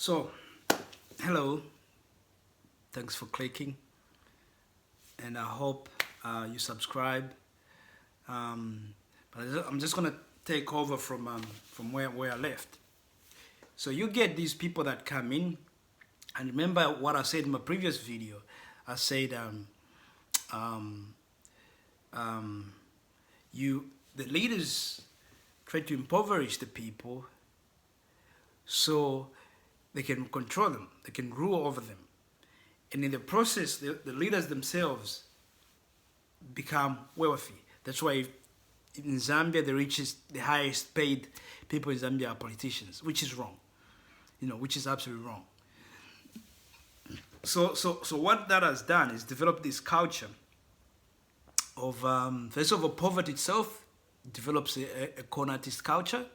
So, hello, thanks for clicking, and I hope you subscribe. But I'm just gonna take over from where I left. So you get these people that come in, and remember what I said in my previous video. I said um, the leaders try to impoverish the people so they can control them, they can rule over them. And in the process, the leaders themselves become wealthy. That's why in Zambia, the highest paid people in Zambia are politicians, which is wrong, which is absolutely wrong. So what that has done is develop this culture of, first of all, poverty itself develops a Conartist culture,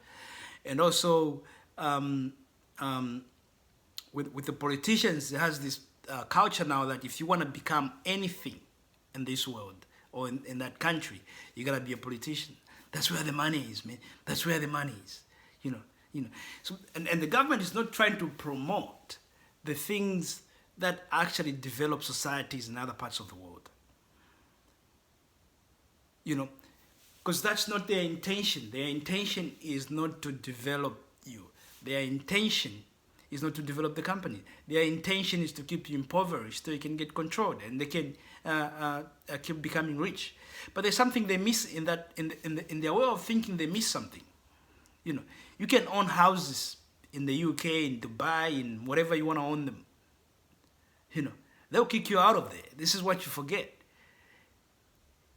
and also with the politicians, it has this culture now that if you want to become anything in this world or in that country, you gotta be a politician. That's where the money is, man. That's where the money is. So and the government is not trying to promote the things that actually develop societies in other parts of the world. Because that's not their intention. Their intention is not to develop you. Their intention is not to develop the company. Their intention is to keep you impoverished so you can get controlled and they can keep becoming rich. But there's something they miss in that in their way of thinking. They miss something. You can own houses in the UK, in Dubai, in whatever you want to own them. They'll kick you out of there. This is what you forget.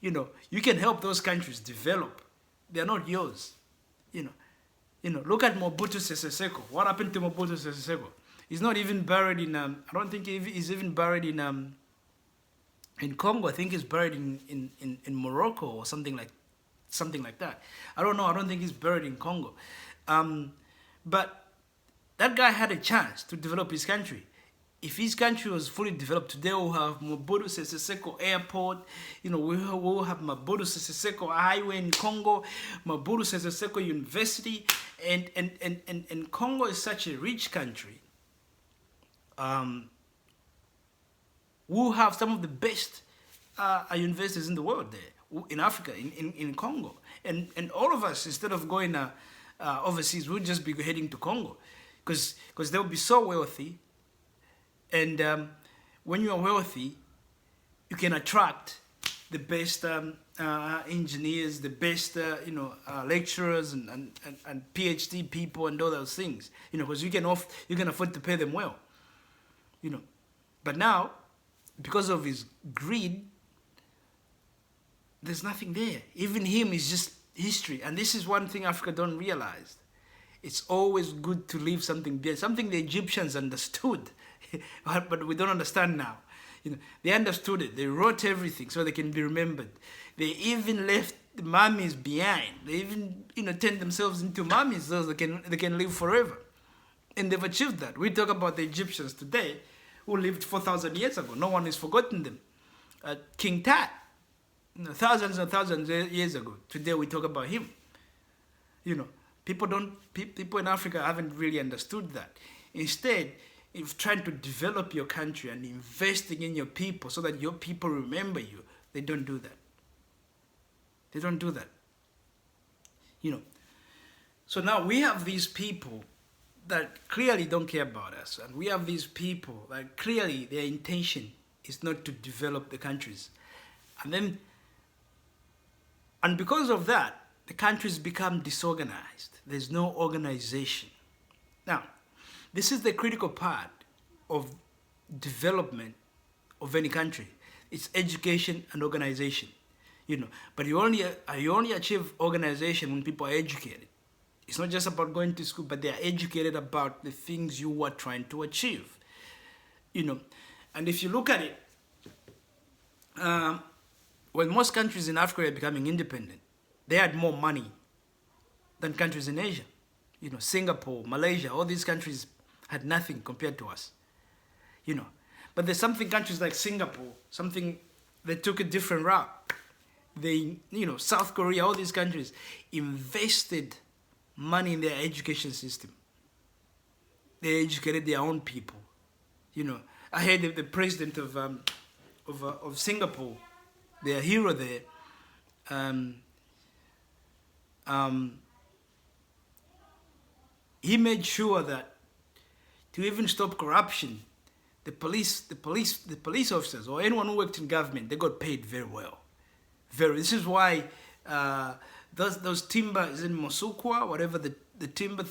You can help those countries develop. They're not yours. Look at Mobutu Sese Seko. What happened to Mobutu Sese Seko? He's not even buried in. I don't think he's even buried in Congo. I think he's buried in Morocco or something like that. I don't know. I don't think he's buried in Congo. But that guy had a chance to develop his country. If his country was fully developed today, we'll have Mobutu Sese Seko Airport. We'll have Mobutu Sese Seko Highway in Congo, Mobutu Sese Seko University, and Congo is such a rich country. We'll have some of the best universities in the world there, in Africa, in Congo. And all of us, instead of going overseas, we'll just be heading to Congo. Because they'll be so wealthy. And when you are wealthy, you can attract the best engineers, the best lecturers and PhD people and all those things. Because you can afford to pay them well. But now, because of his greed, there's nothing there. Even him is just history. And this is one thing Africa don't realize. It's always good to leave something behind, something the Egyptians understood. But we don't understand now. They understood it. They wrote everything so they can be remembered. They even left the mummies behind. They even turned themselves into mummies so they can live forever. And they've achieved that. We talk about the Egyptians today who lived 4,000 years ago. No one has forgotten them. King Tut, thousands and thousands of years ago. Today we talk about him. People in Africa haven't really understood that. Instead, if trying to develop your country and investing in your people so that your people remember you, they don't do that. They don't do that. So now we have these people that clearly don't care about us. And we have these people that clearly their intention is not to develop the countries. And because of that, the countries become disorganized. There's no organization. Now, this is the critical part of development of any country. It's education and organization. But you only achieve organization when people are educated. It's not just about going to school, but they are educated about the things you are trying to achieve. And if you look at it, when most countries in Africa are becoming independent, they had more money than countries in Asia. Singapore, Malaysia, all these countries had nothing compared to us. But there's countries like Singapore, they took a different route. South Korea, all these countries invested money in their education system. They educated their own people. You know, I heard the president of Singapore, their hero there, um, um, he made sure that to even stop corruption, the police officers or anyone who worked in government, they got paid very well. This is why those timber is in Mosukwa, whatever the timber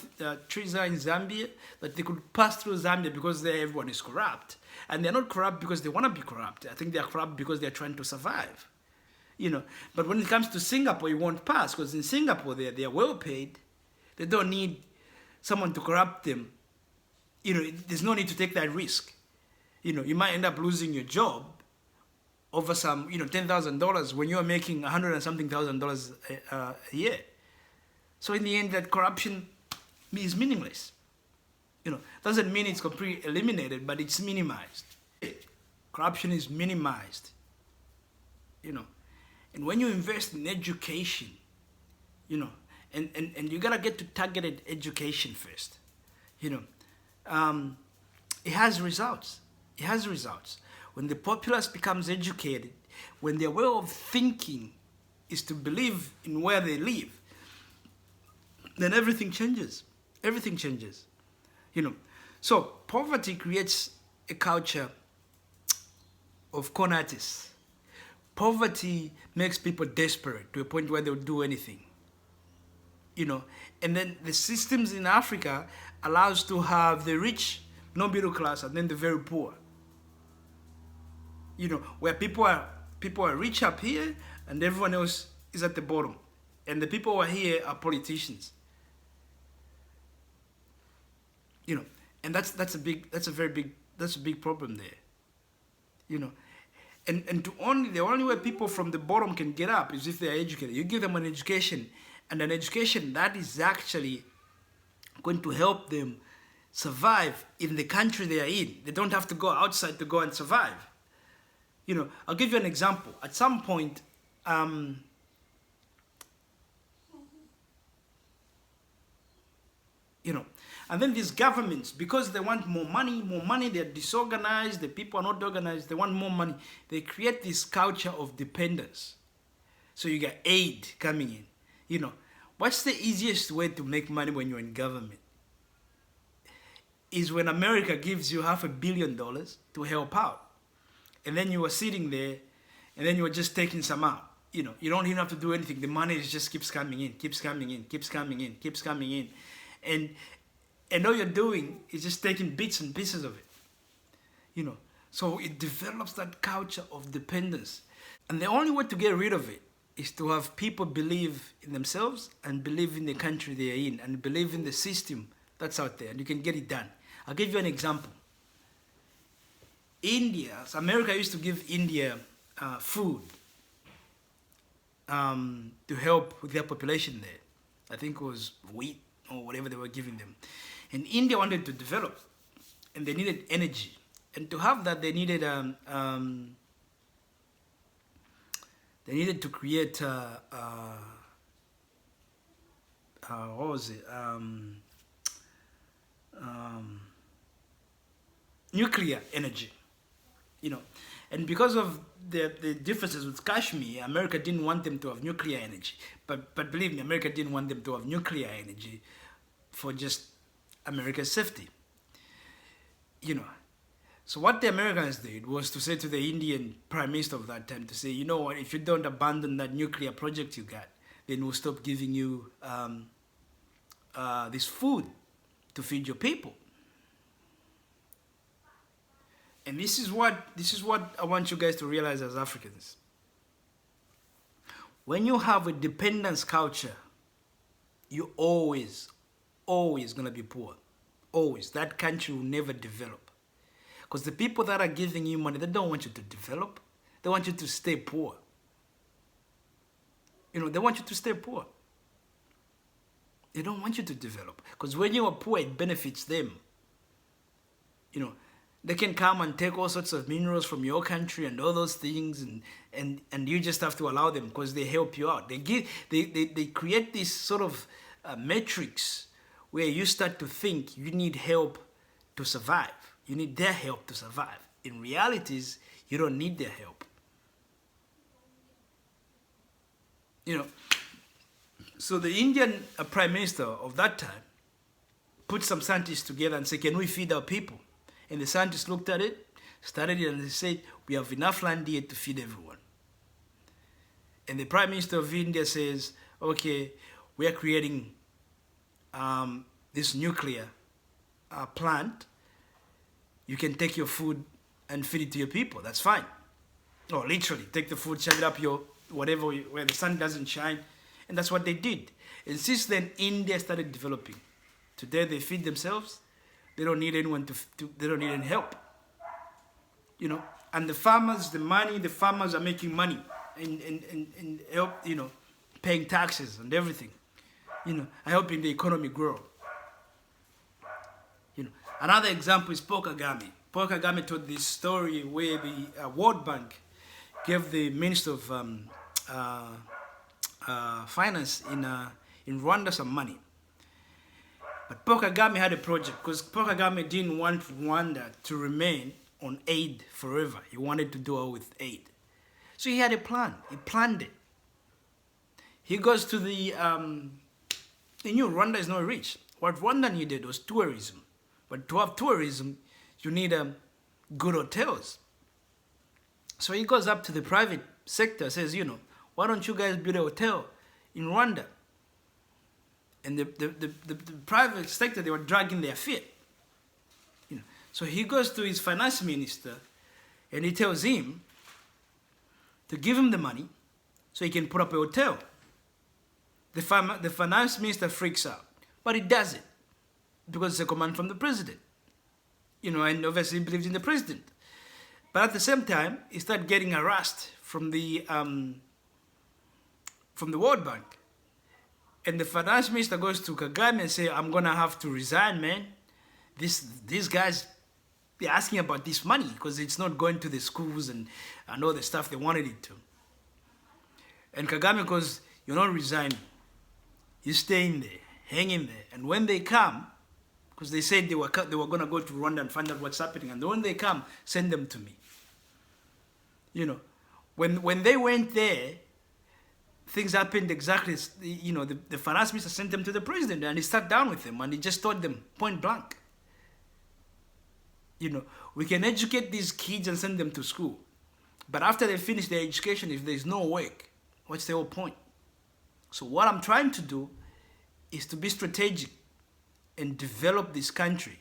trees are in Zambia, that they could pass through Zambia because there everyone is corrupt. And they're not corrupt because they want to be corrupt. I think they're corrupt because they're trying to survive. You know, but when it comes to Singapore, you won't pass because in Singapore they're well paid. They don't need someone to corrupt them. You know, there's no need to take that risk. You know, you might end up losing your job over some, you know, $10,000 when you're making $100 and something thousand a year. So in the end, that corruption is meaningless. You know, doesn't mean it's completely eliminated, but it's minimized. Corruption is minimized. You know, and when you invest in education, you know, and you gotta get to targeted education first. You know, it has results. It has results. When the populace becomes educated, when their way of thinking is to believe in where they live, then everything changes. Everything changes. You know, so poverty creates a culture of con artists. Poverty makes people desperate to a point where they'll do anything. You know, and then the systems in Africa allows to have the rich, no middle class, and then the very poor. You know, where people are rich up here and everyone else is at the bottom. And the people who are here are politicians. You know, and that's a very big problem there. You know, and the only way people from the bottom can get up is if they are educated. You give them an education, and an education that is actually going to help them survive in the country they are in. They don't have to go outside to go and survive. You know, I'll give you an example. At some point, you know, and then these governments, because they want more money, they're disorganized, the people are not organized, they want more money, they create this culture of dependence. So you get aid coming in. You know, what's the easiest way to make money when you're in government? Is when America gives you $500 million to help out. And then you are sitting there, and then you are just taking some out. You know, you don't even have to do anything. The money just keeps coming in, keeps coming in, keeps coming in, keeps coming in. And all you're doing is just taking bits and pieces of it. You know, so it develops that culture of dependence. And the only way to get rid of it is to have people believe in themselves and believe in the country they are in and believe in the system that's out there. And you can get it done. I'll give you an example. America used to give India food to help with their population there. I think it was wheat or whatever they were giving them. And India wanted to develop, and they needed energy. And to have that, they needed to create what was it? Nuclear energy. You know, and because of the differences with Kashmir, America didn't want them to have nuclear energy. But believe me, America didn't want them to have nuclear energy for just America's safety. You know, so what the Americans did was to say to the Indian Prime Minister of that time, to say, you know what, if you don't abandon that nuclear project you got, then we'll stop giving you this food to feed your people. And this is what I want you guys to realize as Africans. When you have a dependence culture, you're always gonna be poor. Always. That country will never develop. Because the people that are giving you money, they don't want you to develop. They want you to stay poor. You know, they want you to stay poor. They don't want you to develop. Because when you are poor, it benefits them. You know, they can come and take all sorts of minerals from your country and all those things, and you just have to allow them because they help you out. They create this sort of matrix where you start to think you need help to survive. You need their help to survive. In realities, you don't need their help. You know, so the Indian Prime Minister of that time put some scientists together and said, can we feed our people? And the scientists looked at it, studied it, and they said, we have enough land here to feed everyone. And the Prime Minister of India says, okay, we are creating this nuclear plant. You can take your food and feed it to your people. That's fine. Or literally, take the food, shove it up your whatever, where the sun doesn't shine. And that's what they did. And since then, India started developing. Today, they feed themselves. They don't need anyone they don't need any help. You know, and the farmers, the farmers are making money and help, you know, paying taxes and everything, you know, and helping the economy grow. You know, another example is Paul Kagame. Paul Kagame told this story where the World Bank gave the Minister of Finance in Rwanda some money. But Paul Kagame had a project because Paul Kagame didn't want Rwanda to remain on aid forever. He wanted to do it with aid. So he had a plan. He planned it. He goes to he knew Rwanda is not rich. What Rwanda needed was tourism. But to have tourism, you need good hotels. So he goes up to the private sector, says, you know, why don't you guys build a hotel in Rwanda? And the private sector, they were dragging their feet. You know, so he goes to his finance minister and he tells him to give him the money so he can put up a hotel. The finance minister freaks out, but he does it because it's a command from the president. You know, and obviously he believes in the president. But at the same time, he started getting harassed from the World Bank. And the finance minister goes to Kagame and says, I'm going to have to resign, man. These guys, they're asking about this money because it's not going to the schools and all the stuff they wanted it to. And Kagame goes, you're not resigning. You're staying there, hanging there. And when they come, because they said they were going to go to Rwanda and find out what's happening. And when they come, send them to me. You know, when they went there, things happened exactly, you know, the finance minister sent them to the president and he sat down with them and he just told them point blank, you know, we can educate these kids and send them to school. But after they finish their education, if there's no work, what's the whole point? So what I'm trying to do is to be strategic and develop this country